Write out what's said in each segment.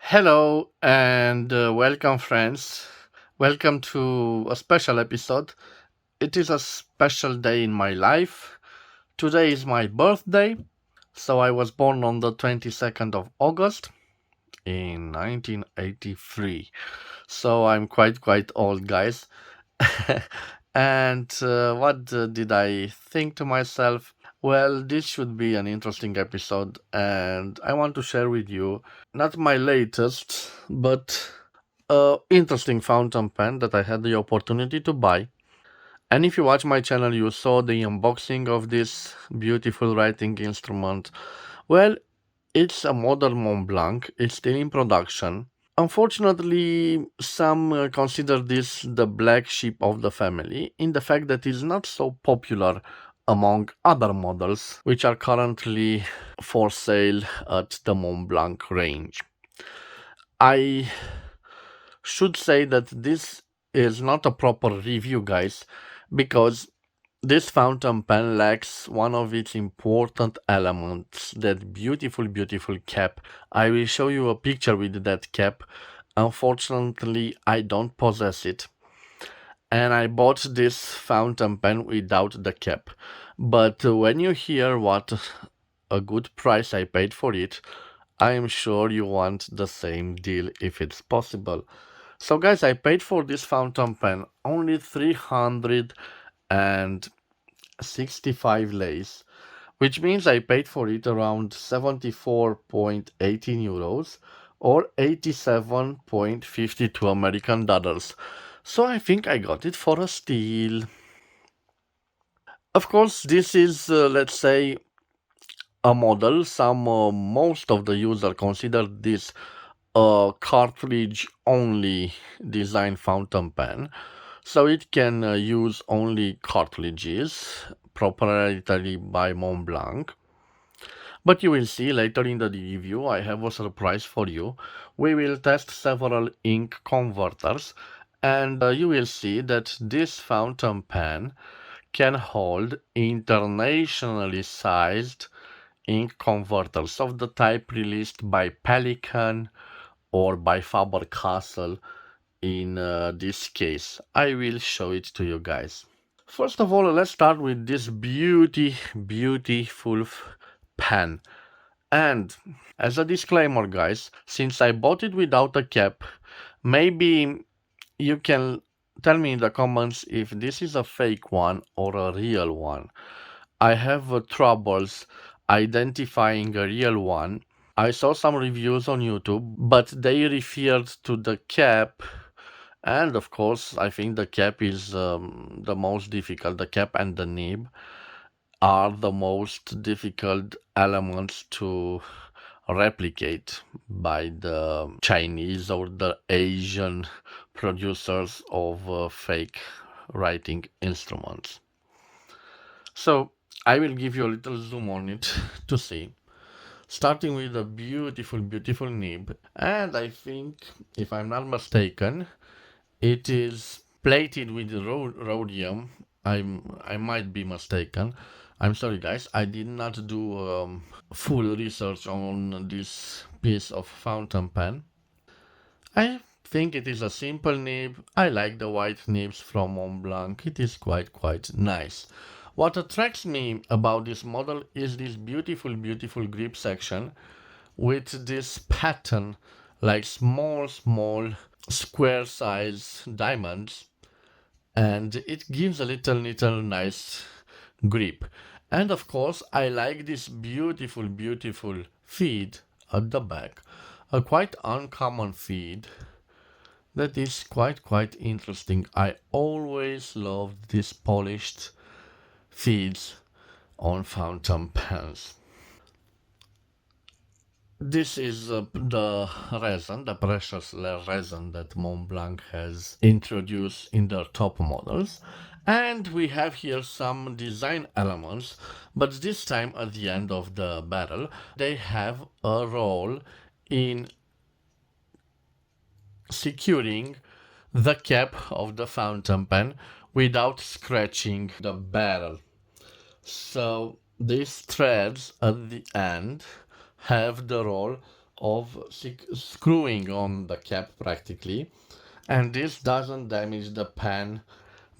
Hello and welcome, friends. Welcome to a special episode. It is a special day in my life. Today is my birthday. So, I was born on the 22nd of August in 1983. So, I'm quite old, guys. And what did I think to myself? Well, this should be an interesting episode, and I want to share with you not my latest, but interesting fountain pen that I had the opportunity to buy. And if you watch my channel, you saw the unboxing of this beautiful writing instrument. Well, it's a model Montblanc. It's still in production. Unfortunately, some consider this the black sheep of the family in the fact that it's not so popular among other models which are currently for sale at the Montblanc range. I should say that this is not a proper review, guys, because this fountain pen lacks one of its important elements, that beautiful cap. I will show you a picture with that cap. Unfortunately, I don't possess it, and I bought this fountain pen without the cap. But when you hear what a good price I paid for it, I am sure you want the same deal if it's possible. So, guys, I paid for this fountain pen only 365 lays, which means I paid for it around 74.18 euros or 87.52 American dollars. So I think I got it for a steal. Of course, this is, let's say, a model. Most of the user consider this a cartridge only design fountain pen, so it can use only cartridges proprietary by Montblanc. But you will see later in the review, I have a surprise for you. We will test several ink converters, and you will see that this fountain pen can hold internationally sized ink converters of the type released by Pelican or by Faber-Castell. In this case, I will show it to you guys. First of all, let's start with this beautiful pen. And as a disclaimer, guys, since I bought it without a cap, maybe you can tell me in the comments if this is a fake one or a real one. I have troubles identifying a real one. I saw some reviews on YouTube, but they referred to the cap, and of course, I think the cap is the most difficult. The cap and the nib are the most difficult elements to replicate by the Chinese or the Asian producers of fake writing instruments. So I will give you a little zoom on it to see. Starting with a beautiful nib, and I think, if I'm not mistaken, it is plated with rhodium. I might be mistaken. I'm sorry, guys. I did not do full research on this piece of fountain pen. I think it is a simple nib. I like the white nibs from Montblanc. It is quite nice. What attracts me about this model is this beautiful grip section with this pattern like small square size diamonds, and it gives a little nice grip. And of course, I like this beautiful feed at the back, a quite uncommon feed that is quite interesting. I always loved these polished feeds on fountain pens. This is the resin, the precious resin that Montblanc has introduced in their top models. And we have here some design elements, but this time at the end of the barrel, they have a role in securing the cap of the fountain pen without scratching the barrel. So these threads at the end have the role of screwing on the cap practically, and this doesn't damage the pen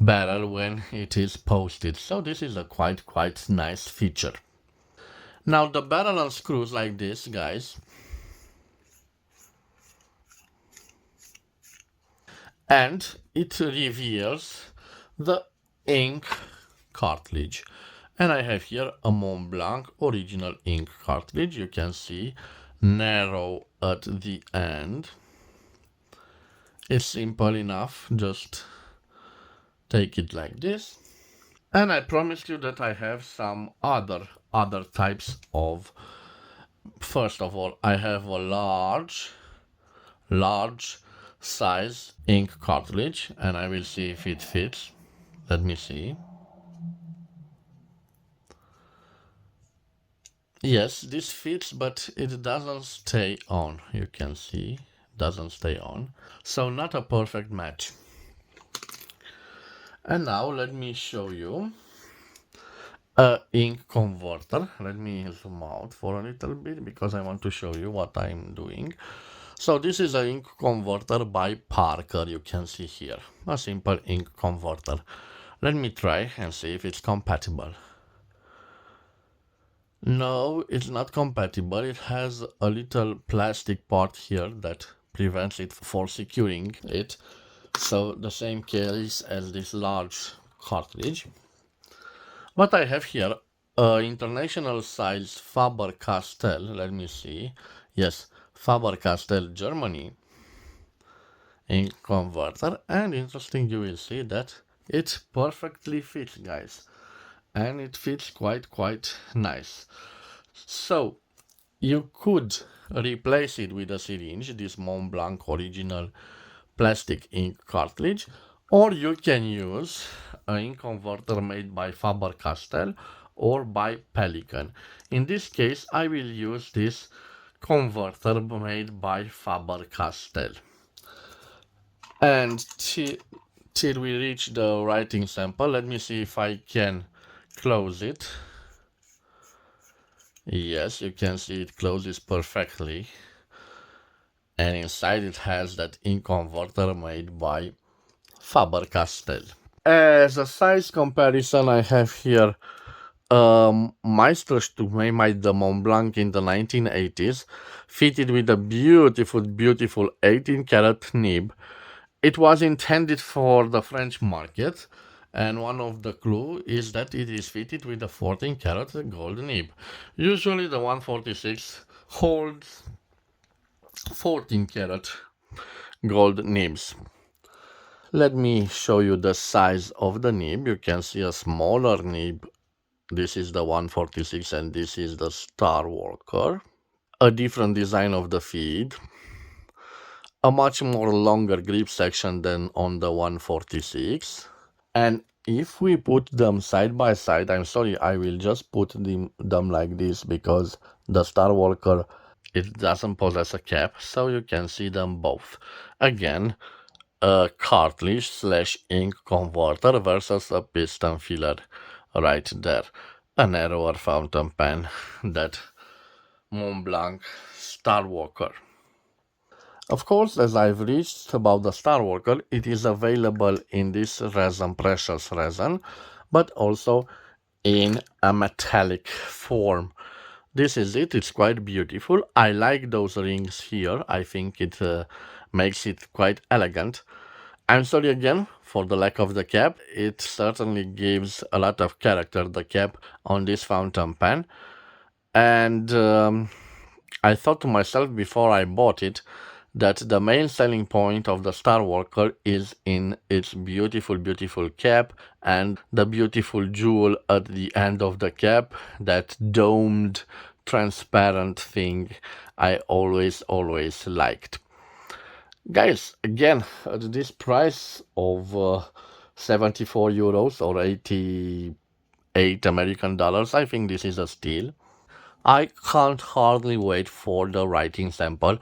barrel when it is posted. So this is a quite nice feature. Now the barrel unscrews like this, guys, and it reveals the ink cartridge. And I have here a Montblanc original ink cartridge. You can see narrow at the end. It's simple enough, just take it like this. And I promised you that I have some other types of. First of all, I have a large size ink cartridge, and I will see if it fits. Let me see. Yes, this fits, but it doesn't stay on. You can see, doesn't stay on. So not a perfect match. And now let me show you a ink converter. Let me zoom out for a little bit because I want to show you what I'm doing. So this is an ink converter by Parker. You can see here a simple ink converter. Let me try and see if it's compatible. No, it's not compatible. It has a little plastic part here that prevents it for securing it. So the same case as this large cartridge. But I have here a international size Faber-Castell. Let me see. Yes, Faber-Castell Germany ink converter. And interesting, you will see that it perfectly fits, guys. And it fits quite nice. So you could replace it with a syringe, this Montblanc original plastic ink cartridge, or you can use an ink converter made by Faber-Castell or by Pelican. In this case, I will use this converter made by Faber-Castell. And till we reach the writing sample, let me see if I can close it. Yes, you can see it closes perfectly. And inside it has that ink converter made by Faber-Castell. As a size comparison, I have here Meisterstück made the Montblanc in the 1980s, fitted with a beautiful 18 karat nib. It was intended for the French market, and one of the clue is that it is fitted with a 14 karat gold nib. Usually the 146 holds 14 karat gold nibs. Let me show you the size of the nib. You can see a smaller nib. This is the 146 and this is the Starwalker. A different design of the feed. A much more longer grip section than on the 146. And if we put them side by side, I'm sorry, I will just put them like this because the Starwalker, it doesn't possess a cap, so you can see them both. Again, a cartridge slash ink converter versus a piston filler right there. A narrower fountain pen, that Montblanc Starwalker. Of course, as I've reached about the Starwalker, it is available in this resin, precious resin, but also in a metallic form. This is it, it's quite beautiful. I like those rings here. I think it makes it quite elegant. I'm sorry again for the lack of the cap. It certainly gives a lot of character, the cap on this fountain pen. And I thought to myself before I bought it that the main selling point of the Starwalker is in its beautiful cap and the beautiful jewel at the end of the cap, that domed transparent thing I always liked. Guys, again, at this price of 74 euros or 88 American dollars, I think this is a steal. I can't hardly wait for the writing sample.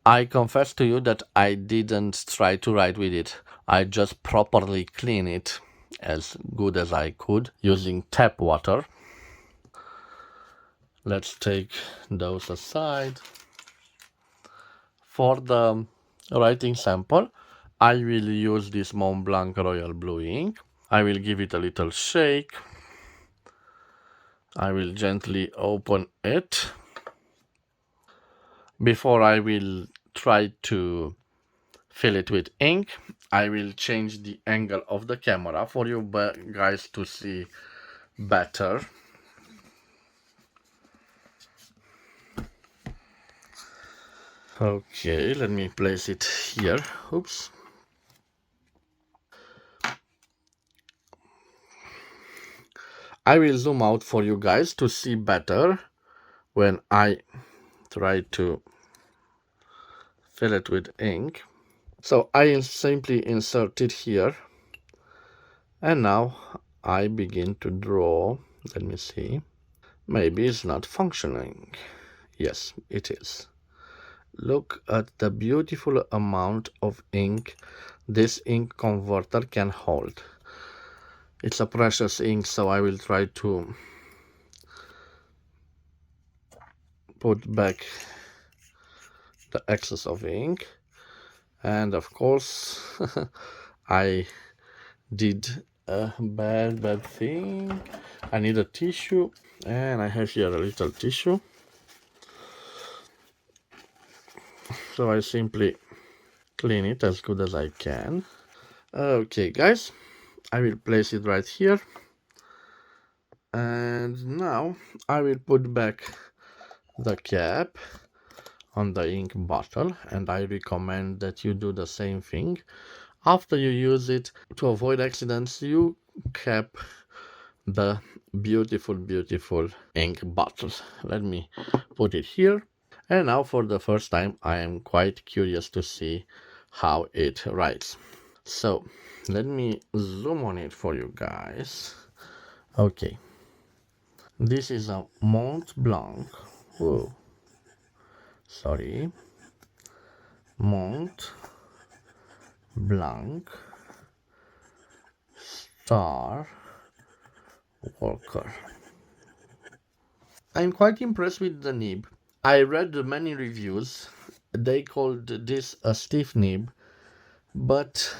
I confess to you that I didn't try to write with it. I just properly clean it as good as I could using tap water. Let's take those aside. For the writing sample, I will use this Montblanc Royal Blue ink. I will give it a little shake. I will gently open it. Before I will try to fill it with ink, I will change the angle of the camera for you guys to see better. Okay, let me place it here. Oops. I will zoom out for you guys to see better when I try to fill it with ink. So I simply insert it here, and now I begin to draw. Let me see. Maybe it's not functioning. Yes, it is. Look at the beautiful amount of ink this ink converter can hold. It's a precious ink, so I will try to put back the excess of ink. And of course, I did a bad thing. I need a tissue, and I have here a little tissue. So I simply clean it as good as I can. Okay, guys, I will place it right here. And now I will put back the cap on the ink bottle, and I recommend that you do the same thing. After you use it, to avoid accidents, you cap the beautiful ink bottle. Let me put it here. And now for the first time, I am quite curious to see how it writes. So let me zoom on it for you guys. Okay, this is a Montblanc. Whoa, sorry, Montblanc Starwalker. I'm quite impressed with the nib. I read many reviews. They called this a stiff nib, but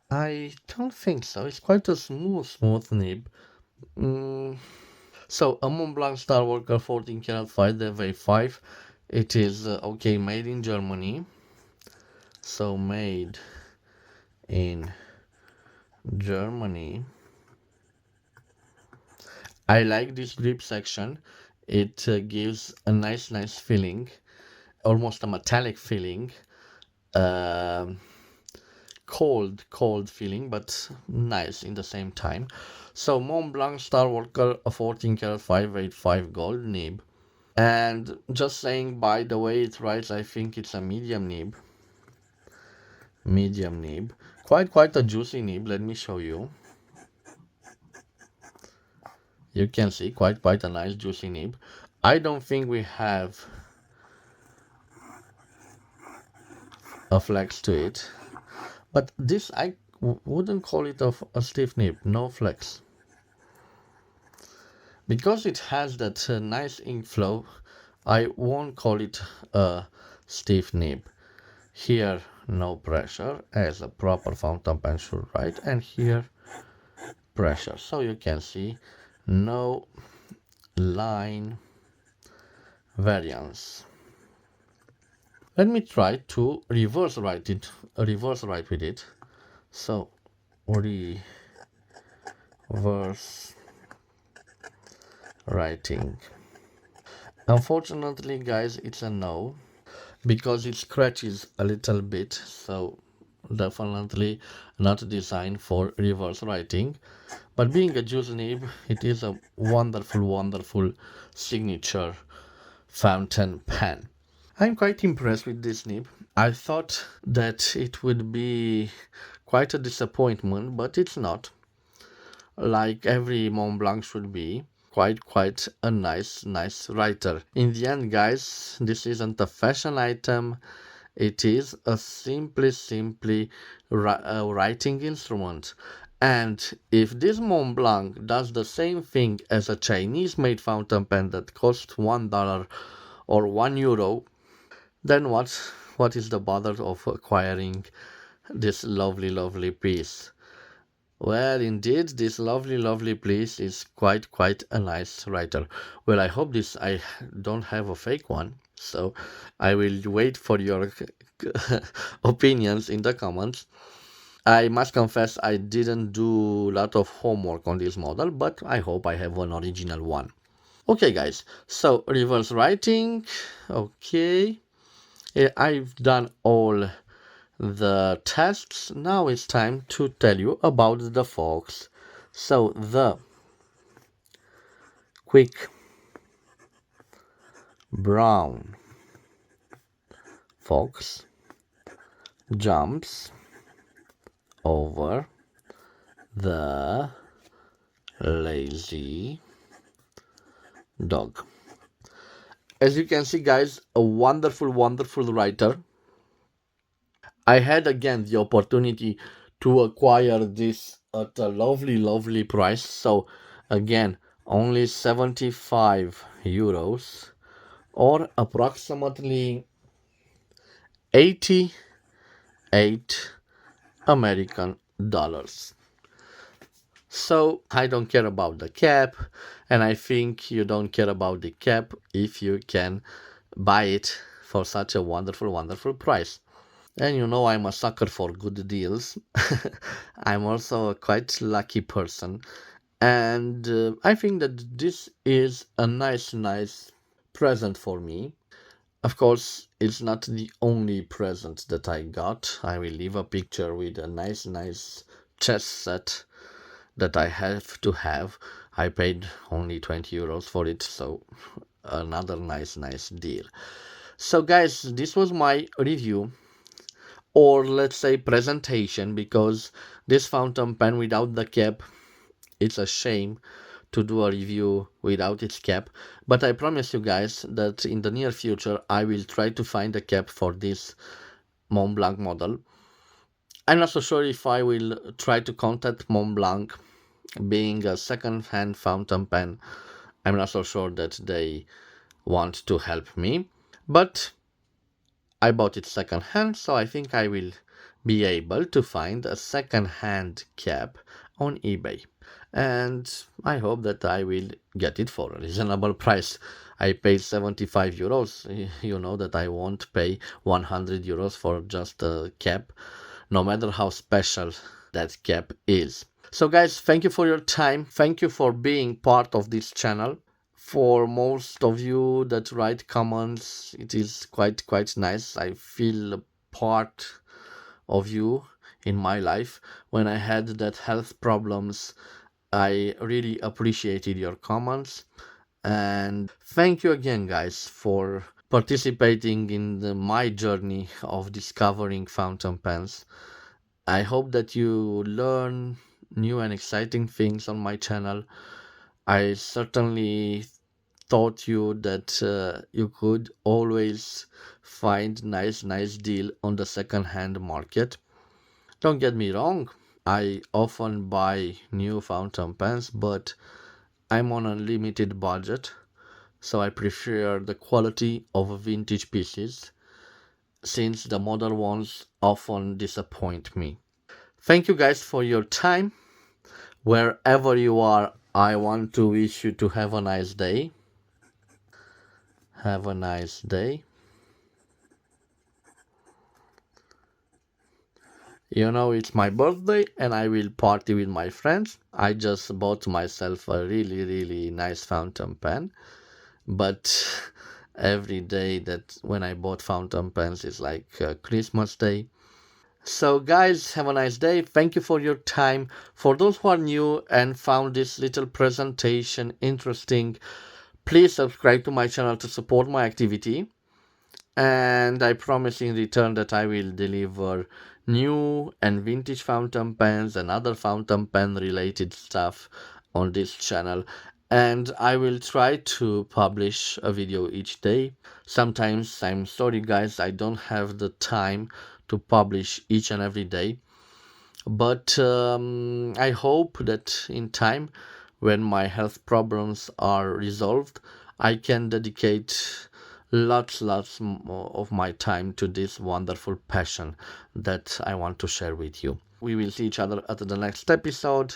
I don't think so. It's quite a smooth nib. So a Montblanc Starwalker 14 karat 5 FA5. It is okay, made in Germany. So made in Germany. I like this grip section. It gives a nice feeling, almost a metallic feeling. Cold feeling, but nice in the same time. So Montblanc Starwalker, a 14 karat 585 gold nib. And just saying, by the way it writes, I think it's a medium nib. Quite a juicy nib. Let me show you. You can see quite a nice juicy nib. I don't think we have a flex to it, but this I wouldn't call it a stiff nib. No flex, because it has that nice ink flow. I won't call it a stiff nib. Here no pressure, as a proper fountain pen should write, and here pressure, so you can see no line variance. Let me try to reverse write with it. So reverse writing. Unfortunately, guys, it's a no, because it scratches a little bit, so definitely not designed for reverse writing. But being a juice nib, it is a wonderful signature fountain pen. I'm quite impressed with this nib. I thought that it would be quite a disappointment, but it's not. Like every Montblanc should be. Quite a nice writer. In the end, guys, this isn't a fashion item. It is a simply writing instrument. And if this Montblanc does the same thing as a Chinese made fountain pen that costs $1 or €1, then what is the bother of acquiring this lovely piece? Well, indeed, this lovely piece is quite a nice writer. Well, I hope this I don't have a fake one, so I will wait for your opinions in the comments. I must confess I didn't do a lot of homework on this model, but I hope I have an original one. Okay, guys, so reverse writing. Okay, I've done all the tests. Now it's time to tell you about the fox. So the quick brown fox jumps over the lazy dog. As you can see, guys, a wonderful writer. I had again the opportunity to acquire this at a lovely price. So again, only 75 euros or approximately 88 American dollars. So I don't care about the cap, and I think you don't care about the cap if you can buy it for such a wonderful price. And you know I'm a sucker for good deals. I'm also a quite lucky person, and I think that this is a nice present for me. Of course, it's not the only present that I got. I will leave a picture with a nice chess set that I have to have. I paid only 20 euros for it, so another nice deal. So guys, this was my review, or let's say presentation, because this fountain pen without the cap, it's a shame to do a review without its cap. But I promise you guys that in the near future I will try to find a cap for this Montblanc model. I'm not so sure if I will try to contact Montblanc, being a second-hand fountain pen. I'm not so sure that they want to help me, but I bought it second-hand, so I think I will be able to find a second-hand cap on eBay. And I hope that I will get it for a reasonable price. I paid 75 euros. You know that I won't pay 100 euros for just a cap, no matter how special that cap is. So guys, thank you for your time. Thank you for being part of this channel. For most of you that write comments, it is quite nice. I feel a part of you in my life. When I had that health problems, I really appreciated your comments. And thank you again, guys, for participating in my journey of discovering fountain pens. I hope that you learn new and exciting things on my channel. I certainly taught you that you could always find nice deal on the second hand market. Don't get me wrong, I often buy new fountain pens, but I'm on a limited budget, so I prefer the quality of vintage pieces, since the modern ones often disappoint me. Thank you guys for your time. Wherever you are, I want to wish you to have a nice day. Have a nice day. You know, it's my birthday and I will party with my friends. I just bought myself a really nice fountain pen. But every day that when I bought fountain pens is like Christmas Day. So guys, have a nice day. Thank you for your time. For those who are new and found this little presentation interesting, please subscribe to my channel to support my activity. And I promise in return that I will deliver new and vintage fountain pens and other fountain pen related stuff on this channel, and I will try to publish a video each day. Sometimes, I'm sorry guys, I don't have the time to publish each and every day, but I hope that in time, when my health problems are resolved, I can dedicate lots more of my time to this wonderful passion that I want to share with you. We will see each other at the next episode.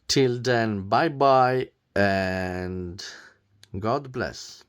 Till then, bye bye and God bless.